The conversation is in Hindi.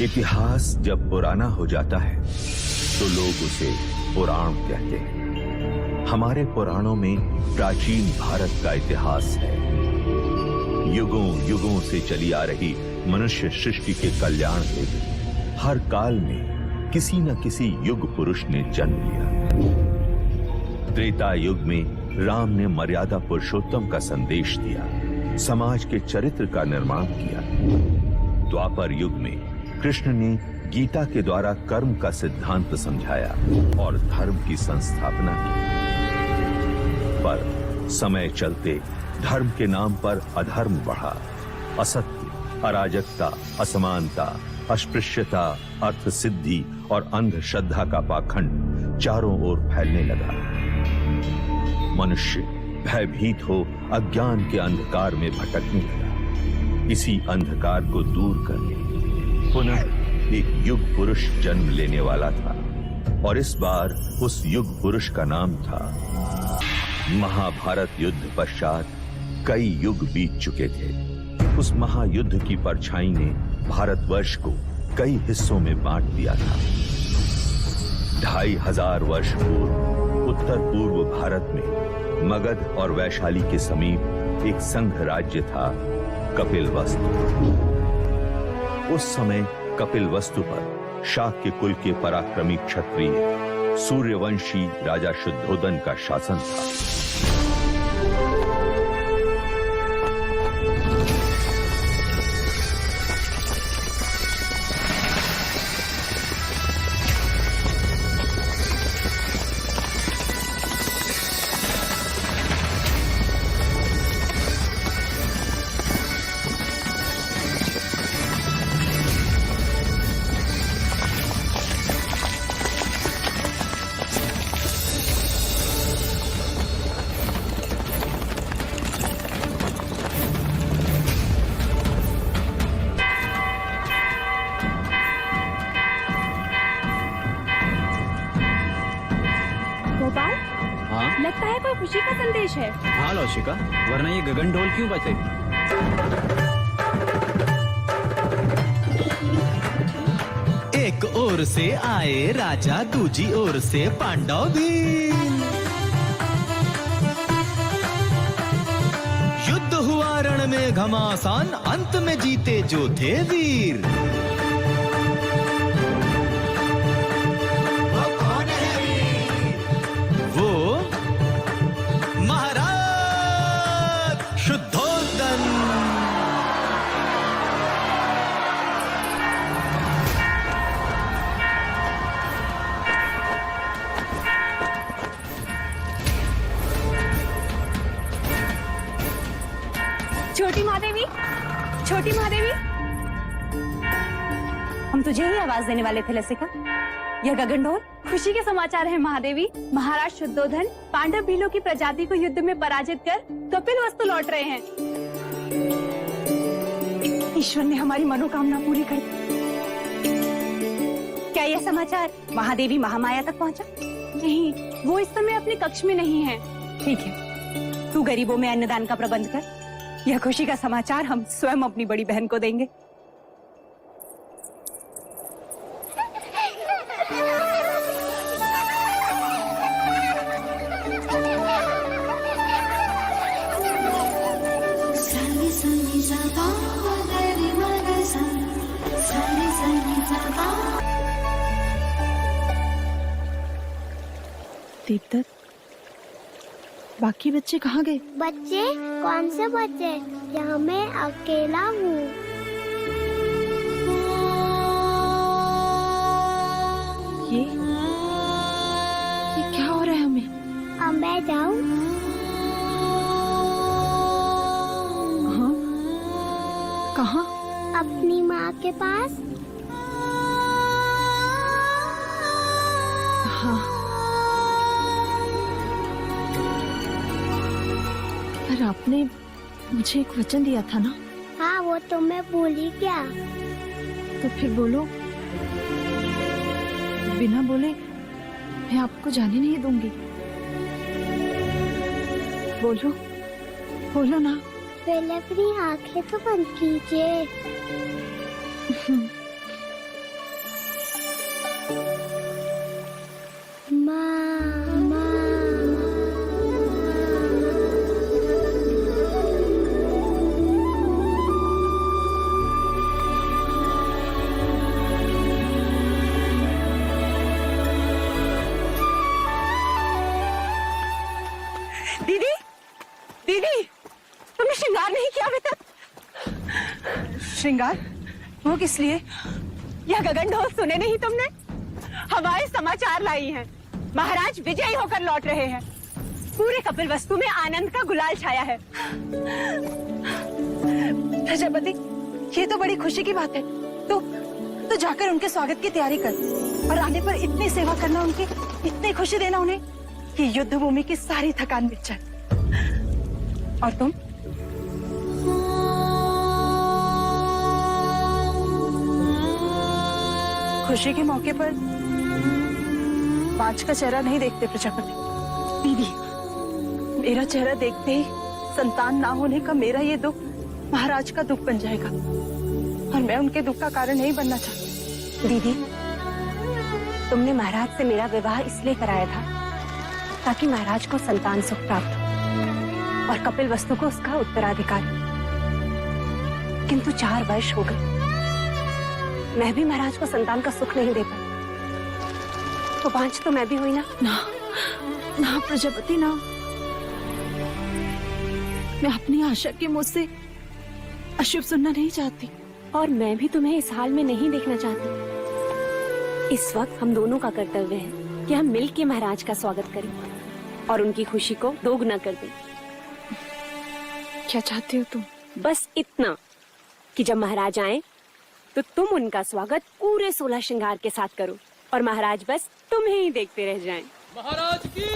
इतिहास जब पुराना हो जाता है तो लोग उसे पुराण कहते हैं। हमारे पुराणों में प्राचीन भारत का इतिहास है। युगों युगों से चली आ रही मनुष्य सृष्टि के कल्याण हेतु हर काल में किसी न किसी युग पुरुष ने जन्म लिया। त्रेता युग में राम ने मर्यादा पुरुषोत्तम का संदेश दिया, समाज के चरित्र का निर्माण किया। द्वापर युग में कृष्ण ने गीता के द्वारा कर्म का सिद्धांत समझाया और धर्म की संस्थापना की। पर समय चलते धर्म के नाम पर अधर्म बढ़ा। असत्य, अराजकता, असमानता, अस्पृश्यता, अर्थ सिद्धि और अंधश्रद्धा का पाखंड चारों ओर फैलने लगा। मनुष्य भयभीत हो अज्ञान के अंधकार में भटकने लगा। इसी अंधकार को दूर करने पुनः एक युग पुरुष जन्म लेने वाला था और इस बार उस युग पुरुष का नाम था। महाभारत युद्ध पश्चात कई युग बीत चुके थे। उस महायुद्ध की परछाई ने भारतवर्ष को कई हिस्सों में बांट दिया था। 2500 वर्ष पूर्व उत्तर पूर्व भारत में मगध और वैशाली के समीप एक संघ राज्य था, कपिलवस्तु। उस समय कपिलवस्तु पर शाक्य कुल के पराक्रमी क्षत्रिय सूर्यवंशी राजा शुद्धोदन का शासन था। लगता है कोई खुशी का संदेश है। हाँ लौशिका, वरना ये गगन ढोल क्यों बजे? एक ओर से आए राजा, दूजी ओर से पांडव भीम। युद्ध हुआ रण में घमासान, अंत में जीते जो थे वीर। छोटी महादेवी, छोटी महादेवी, हम तुझे ही आवाज देने वाले थे लसिका। यह गगन ढोल खुशी के समाचार है महादेवी। महाराज शुद्धोधन पांडव भीलों की प्रजाति को युद्ध में पराजित कर कपिलवस्तु लौट रहे हैं। ईश्वर ने हमारी मनोकामना पूरी कर दी। क्या यह समाचार महादेवी महामाया तक पहुंचा? नहीं, वो इस समय अपने कक्ष में नहीं है। ठीक है, तू गरीबों में अन्नदान का प्रबंध कर। यह खुशी का समाचार हम स्वयं अपनी बड़ी बहन को देंगे। दीप्त, बाकी बच्चे कहाँ गए? बच्चे? कौन से बच्चे? यहाँ मैं अकेला हूँ। ये क्या हो रहा है हमें? अब मैं जाऊँ? हाँ, कहाँ? अपनी माँ के पास। हाँ, पर आपने मुझे एक वचन दिया था ना? हाँ, वो तो मैं भूल ही गया। तो फिर बोलो। बिना बोले मैं आपको जाने नहीं दूंगी। बोलो, बोलो ना। पहले अपनी आंखें तो बंद कीजिए। श्रृंगार वो किस लिए? यह गगनढोल सुने नहीं तुमने? हवाएं समाचार लाई हैं। महाराज विजयी होकर लौट रहे हैं। पूरे कपिल वस्तु में आनंद का गुलाल छाया है। प्रजापति, ये तो बड़ी खुशी की बात है। तो जाकर उनके स्वागत की तैयारी कर और आने पर इतनी सेवा करना उनकी, इतनी खुशी देना उन्हें कि युद्ध भूमि की सारी थकान मिट जाए। और तुम? खुशी के मौके पर पांच का चेहरा नहीं देखते प्रजापति। दीदी, मेरा चेहरा देखते ही संतान ना होने का मेरा ये दुख महाराज का दुख बन जाएगा और मैं उनके दुख का कारण नहीं बनना चाहती। दीदी, तुमने महाराज से मेरा विवाह इसलिए कराया था ताकि महाराज को संतान सुख प्राप्त हो और कपिल वस्तु को उसका उत्तराधिकार। किंतु 4 वर्ष हो गए, मैं भी महाराज को संतान का सुख नहीं दे पाई। तो 5 तो मैं भी हुई ना। ना प्रजापति ना, मैं अपनी आशा के मुंह से अशुभ सुनना नहीं चाहती। और मैं भी तुम्हें इस हाल में नहीं देखना चाहती। इस वक्त हम दोनों का कर्तव्य है कि हम मिलकर महाराज का स्वागत करें और उनकी खुशी को दोगुना कर दें। क्या चाहती हो तुम? बस इतना कि जब महाराज आए तो तुम उनका स्वागत पूरे 16 श्रृंगार के साथ करो और महाराज बस तुम्हें ही देखते रह जाएं। महाराज की